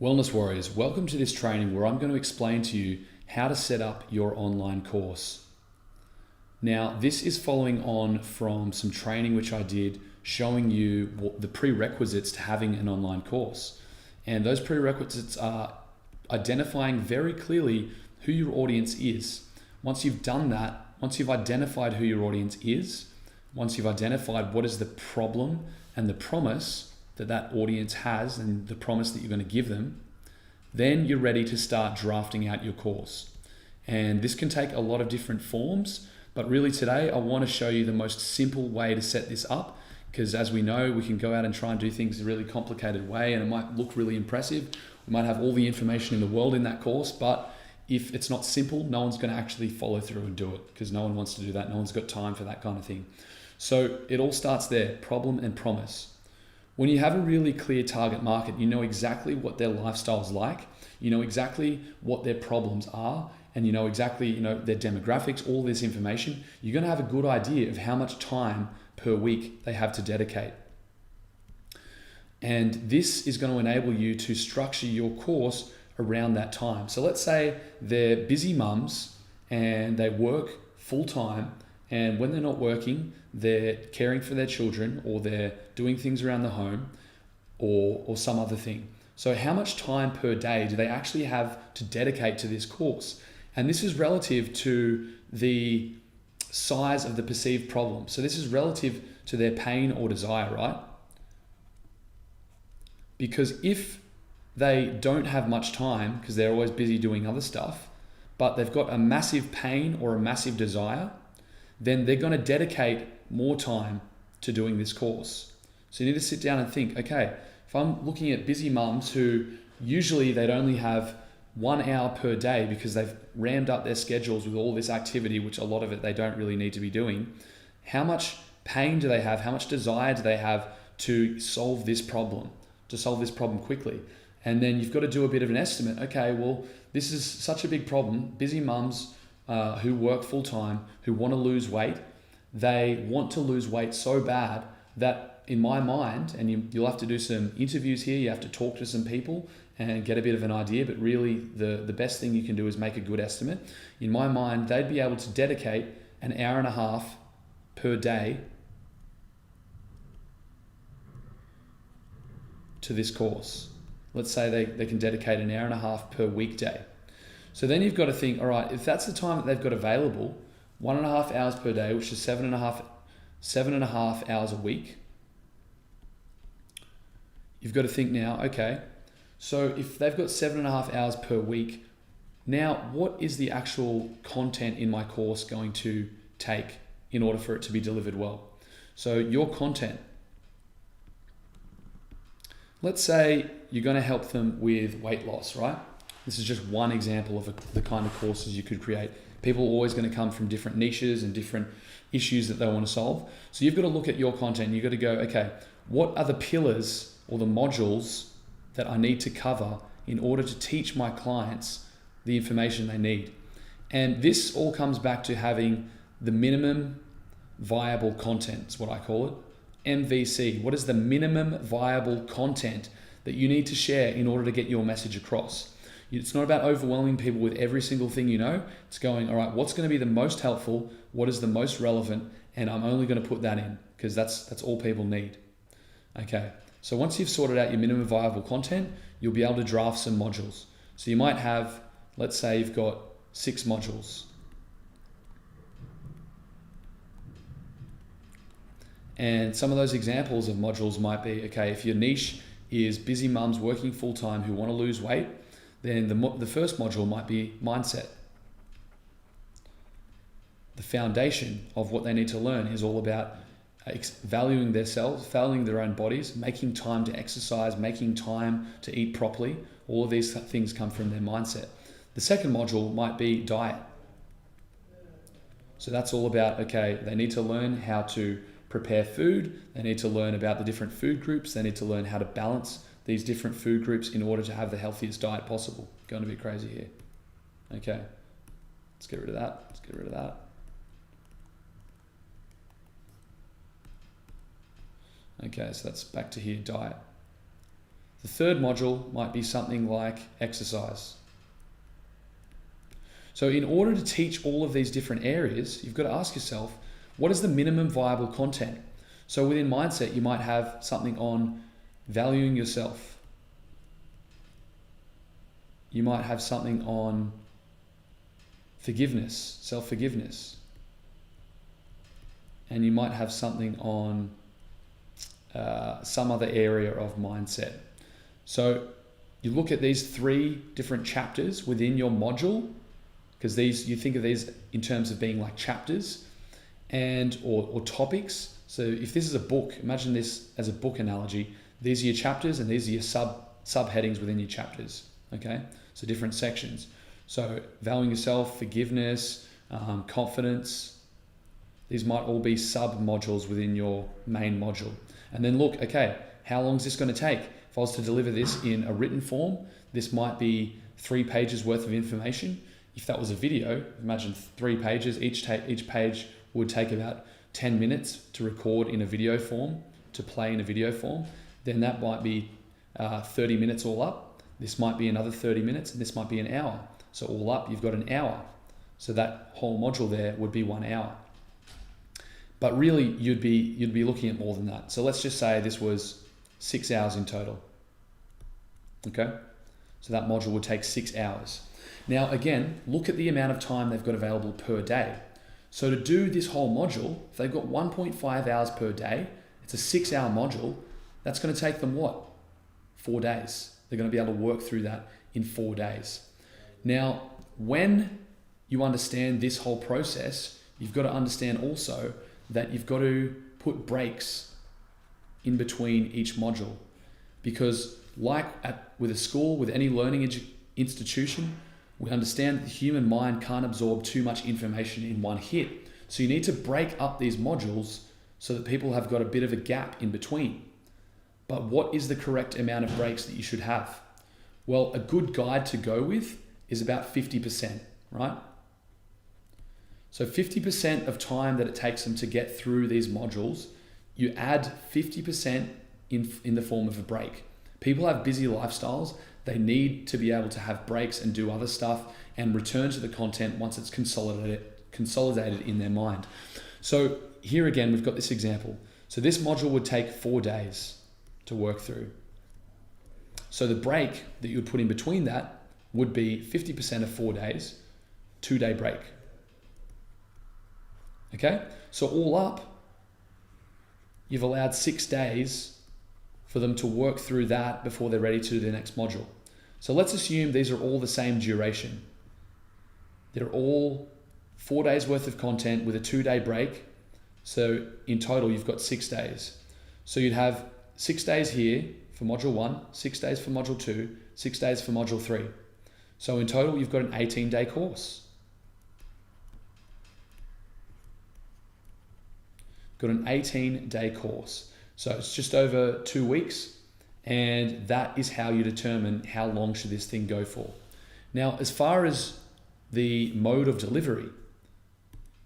Wellness Warriors, welcome to this training where I'm going to explain to you how to set up your online course. Now, this is following on from some training which I did showing you the prerequisites to having an online course. And those prerequisites are identifying very clearly who your audience is. Once you've done that, once you've identified who your audience is, once you've identified what is the problem and the promise that audience has and the promise that you're going to give them, then you're ready to start drafting out your course. And this can take a lot of different forms, but really today I want to show you the most simple way to set this up, because as we know, we can go out and try and do things in a really complicated way and it might look really impressive. We might have all the information in the world in that course, but if it's not simple, no one's going to actually follow through and do it, because no one wants to do that. No one's got time for that kind of thing. So it all starts there, problem and promise. When you have a really clear target market, you know exactly what their lifestyle's like, you know exactly what their problems are, and you know exactly their demographics, all this information, you're going to have a good idea of how much time per week they have to dedicate. And this is going to enable you to structure your course around that time. So let's say they're busy mums and they work full time, and when they're not working, they're caring for their children or they're doing things around the home or some other thing. So how much time per day do they actually have to dedicate to this course? And this is relative to the size of the perceived problem. So this is relative to their pain or desire, right? Because if they don't have much time because they're always busy doing other stuff, but they've got a massive pain or a massive desire, then they're going to dedicate more time to doing this course. So you need to sit down and think, okay, if I'm looking at busy mums who usually they'd only have 1 hour per day because they've rammed up their schedules with all this activity, which a lot of it they don't really need to be doing, how much pain do they have? How much desire do they have to solve this problem quickly? And then you've got to do a bit of an estimate. Okay, well, this is such a big problem. Busy mums who work full time, who want to lose weight, they want to lose weight so bad that in my mind, and you'll have to do some interviews here, you have to talk to some people and get a bit of an idea, but really the best thing you can do is make a good estimate. In my mind, they'd be able to dedicate an hour and a half per day to this course. Let's say they can dedicate an hour and a half per weekday. So then you've got to think, all right, if that's the time that they've got available, 1.5 hours per day, which is seven and a half hours a week, you've got to think now, okay, so if they've got 7.5 hours per week, now what is the actual content in my course going to take in order for it to be delivered well? So your content, let's say you're going to help them with weight loss, right? This is just one example of the kind of courses you could create. People are always going to come from different niches and different issues that they want to solve. So you've got to look at your content. You've got to go, okay, what are the pillars or the modules that I need to cover in order to teach my clients the information they need? And this all comes back to having the minimum viable content, is what I call it. MVC. What is the minimum viable content that you need to share in order to get your message across? It's not about overwhelming people with every single thing you know. It's going, all right, what's going to be the most helpful? What is the most relevant? And I'm only going to put that in because that's all people need. Okay, so once you've sorted out your minimum viable content, you'll be able to draft some modules. So you might have, let's say you've got 6 modules. And some of those examples of modules might be, okay, if your niche is busy mums working full time who want to lose weight, then the first module might be mindset. The foundation of what they need to learn is all about valuing themselves, valuing their own bodies, making time to exercise, making time to eat properly. All of these things come from their mindset. The second module might be diet. So that's all about, okay, they need to learn how to prepare food. They need to learn about the different food groups. They need to learn how to balance these different food groups in order to have the healthiest diet possible. Going to be crazy here. Okay, let's get rid of that. Let's get rid of that. Okay, so that's back to here, diet. The third module might be something like exercise. So in order to teach all of these different areas, you've got to ask yourself, what is the minimum viable content? So within mindset, you might have something on valuing yourself. You might have something on forgiveness, self-forgiveness. And you might have something on some other area of mindset. So you look at these 3 different chapters within your module, because you think of these in terms of being like chapters and or topics. So if this is a book, imagine this as a book analogy. These are your chapters and these are your subheadings within your chapters. Okay, so different sections. So valuing yourself, forgiveness, confidence. These might all be sub-modules within your main module. And then look, okay, how long is this going to take? If I was to deliver this in a written form, this might be 3 pages worth of information. If that was a video, imagine 3 pages, each page would take about 10 minutes to record in a video form, to play in a video form. Then that might be 30 minutes all up. This might be another 30 minutes, and this might be an hour. So all up, you've got an hour. So that whole module there would be 1 hour. But really, you'd be looking at more than that. So let's just say this was 6 hours in total. Okay? So that module would take 6 hours. Now, again, look at the amount of time they've got available per day. So to do this whole module, if they've got 1.5 hours per day, it's a 6-hour module, that's going to take them what? 4 days. They're going to be able to work through that in 4 days. Now, when you understand this whole process, you've got to understand also that you've got to put breaks in between each module. Because with a school, with any learning institution, we understand that the human mind can't absorb too much information in one hit. So you need to break up these modules so that people have got a bit of a gap in between. But what is the correct amount of breaks that you should have? Well, a good guide to go with is about 50%, right? So 50% of time that it takes them to get through these modules, you add 50% in the form of a break. People have busy lifestyles. They need to be able to have breaks and do other stuff and return to the content once it's consolidated in their mind. So here again, we've got this example. So this module would take 4 days to work through. So the break that you would put in between that would be 50% of 4 days, 2-day break. Okay? So all up, you've allowed 6 days for them to work through that before they're ready to do the next module. So let's assume these are all the same duration. They're all 4 days worth of content with a 2-day break. So in total, you've got 6 days. So you'd have 6 days here for module 1, 6 days for module 2, 6 days for module 3. So in total, you've got an 18-day course. Got an 18-day course. So it's just over 2 weeks, and that is how you determine how long should this thing go for. Now, as far as the mode of delivery,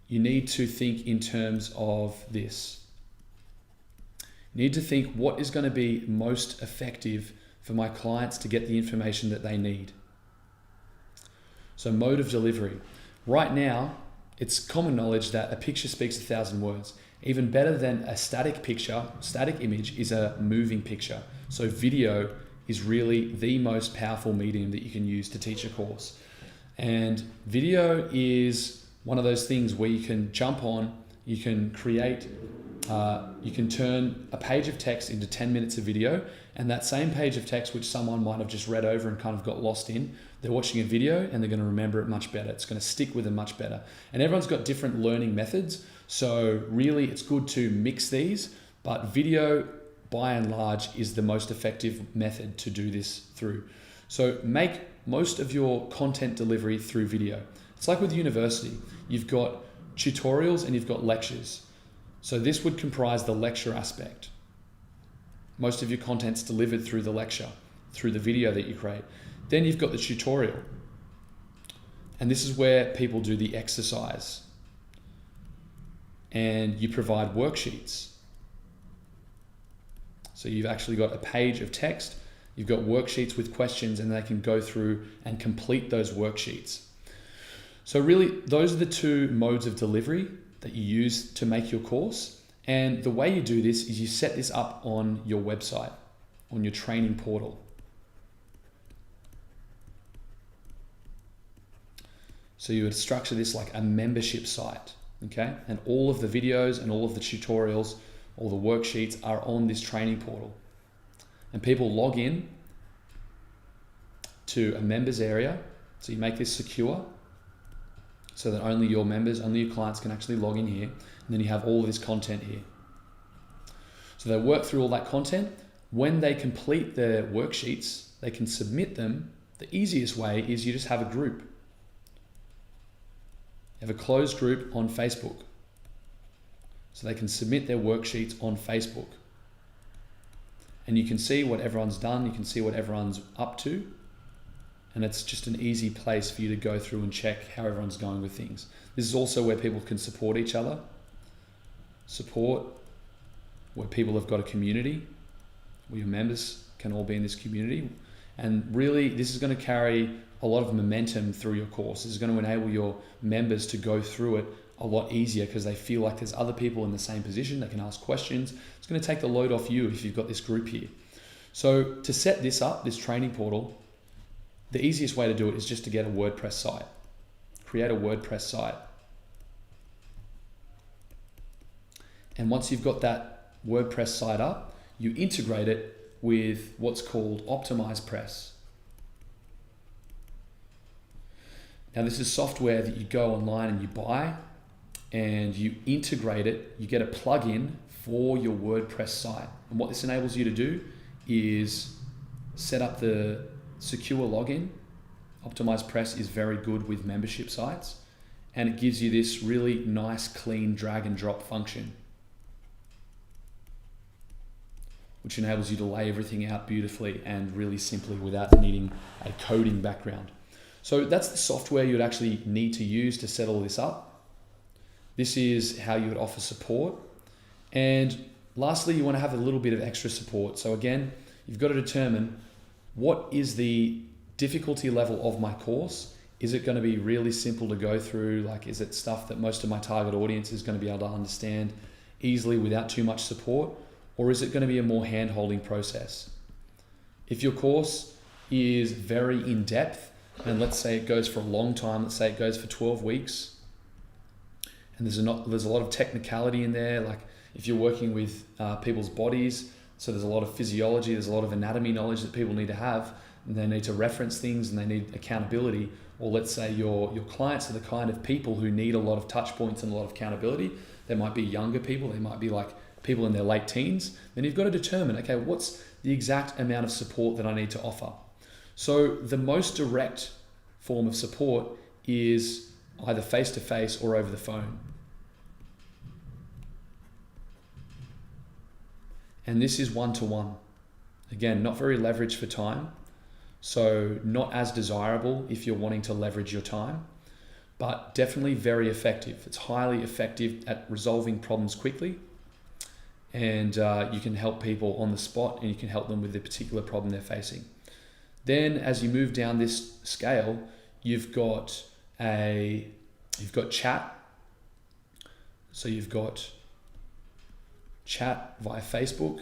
you need to think in terms of this. You need to think, what is going to be most effective for my clients to get the information that they need? So mode of delivery. Right now, it's common knowledge that a picture speaks 1,000 words. Even better than a static picture, static image is a moving picture. So video is really the most powerful medium that you can use to teach a course. And video is one of those things where you can jump on, you can create, you can turn a page of text into 10 minutes of video, and that same page of text which someone might have just read over and kind of got lost in, they're watching a video and they're going to remember it much better. It's going to stick with them much better. And everyone's got different learning methods. So really it's good to mix these, but video by and large is the most effective method to do this through. So make most of your content delivery through video. It's like with university, you've got tutorials and you've got lectures. So this would comprise the lecture aspect. Most of your content's delivered through the lecture, through the video that you create. Then you've got the tutorial. And this is where people do the exercise. And you provide worksheets. So you've actually got a page of text You've got worksheets with questions, and they can go through and complete those worksheets. So really, those are the two modes of delivery that you use to make your course. And the way you do this is you set this up on your website, on your training portal. So you would structure this like a membership site, okay? And all of the videos and all of the tutorials, all the worksheets are on this training portal. And people log in to a members area. So you make this secure so that only your members, only your clients can actually log in here. And then you have all of this content here. So they work through all that content. When they complete their worksheets, they can submit them. The easiest way is you just have a group. You have a closed group on Facebook. So they can submit their worksheets on Facebook. And you can see what everyone's done. You can see what everyone's up to. And it's just an easy place for you to go through and check how everyone's going with things. This is also where people can support each other. Support, where people have got a community, where your members can all be in this community. And really, this is going to carry a lot of momentum through your course. This is going to enable your members to go through it a lot easier because they feel like there's other people in the same position. They can ask questions. It's going to take the load off you if you've got this group here. So to set this up, this training portal, the easiest way to do it is just to get a WordPress site. Create a WordPress site. And once you've got that WordPress site up, you integrate it with what's called OptimizePress. Now this is software that you go online and you buy and you integrate it. You get a plugin for your WordPress site. And what this enables you to do is set up the secure login. OptimizePress is very good with membership sites, and it gives you this really nice, clean drag and drop function, which enables you to lay everything out beautifully and really simply without needing a coding background. So that's the software you would actually need to use to set all this up. This is how you would offer support. And lastly, you want to have a little bit of extra support. So again, you've got to determine what is the difficulty level of my course. Is it going to be really simple to go through? Like, is it stuff that most of my target audience is going to be able to understand easily without too much support? Or is it going to be a more hand-holding process? If your course is very in-depth, and let's say it goes for a long time, let's say it goes for 12 weeks, and there's a lot of technicality in there, like if you're working with people's bodies, so there's a lot of physiology, there's a lot of anatomy knowledge that people need to have, and they need to reference things and they need accountability. Or let's say your clients are the kind of people who need a lot of touch points and a lot of accountability. They might be younger people, they might be like people in their late teens. Then you've got to determine, okay, what's the exact amount of support that I need to offer? So the most direct form of support is either face-to-face or over the phone. And this is one-to-one. Again, not very leveraged for time. So not as desirable if you're wanting to leverage your time, but definitely very effective. It's highly effective at resolving problems quickly. And you can help people on the spot and you can help them with the particular problem they're facing. Then as you move down this scale, you've got chat. So you've got chat via Facebook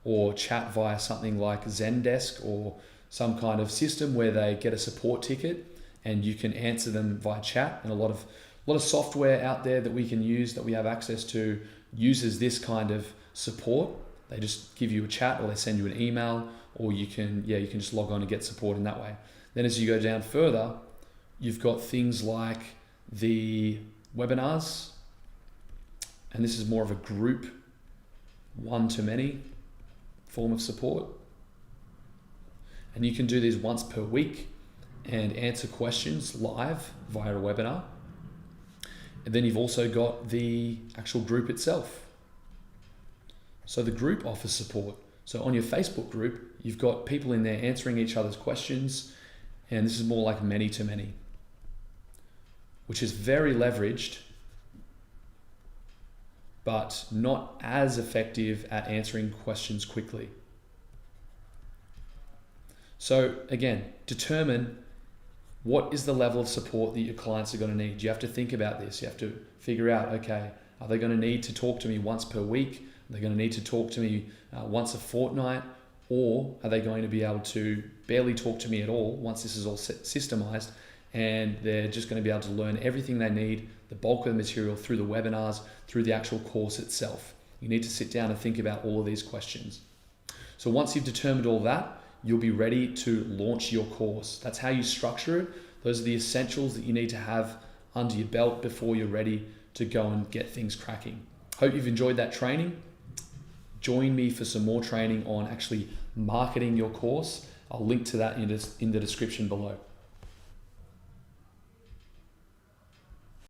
or chat via something like Zendesk or some kind of system where they get a support ticket and you can answer them via chat. And a lot of software out there that we can use, that we have access to, uses this kind of support. They just give you a chat or they send you an email, or you can just log on and get support in that way. Then as you go down further, you've got things like the webinars, and this is more of a group one-to-many form of support. And you can do these once per week and answer questions live via a webinar. And then you've also got the actual group itself. So the group offers support. So on your Facebook group, you've got people in there answering each other's questions, and this is more like many-to-many, which is very leveraged, but not as effective at answering questions quickly. So again, determine what is the level of support that your clients are going to need. You have to think about this. You have to figure out, okay, are they going to need to talk to me once per week? Are they going to need to talk to me once a fortnight? Or are they going to be able to barely talk to me at all once this is all systemized, and they're just going to be able to learn everything they need, the bulk of the material, through the webinars, through the actual course itself? You need to sit down and think about all of these questions. So once you've determined all that, you'll be ready to launch your course. That's how you structure it. Those are the essentials that you need to have under your belt before you're ready to go and get things cracking. Hope you've enjoyed that training. Join me for some more training on actually marketing your course. I'll link to that in the description below.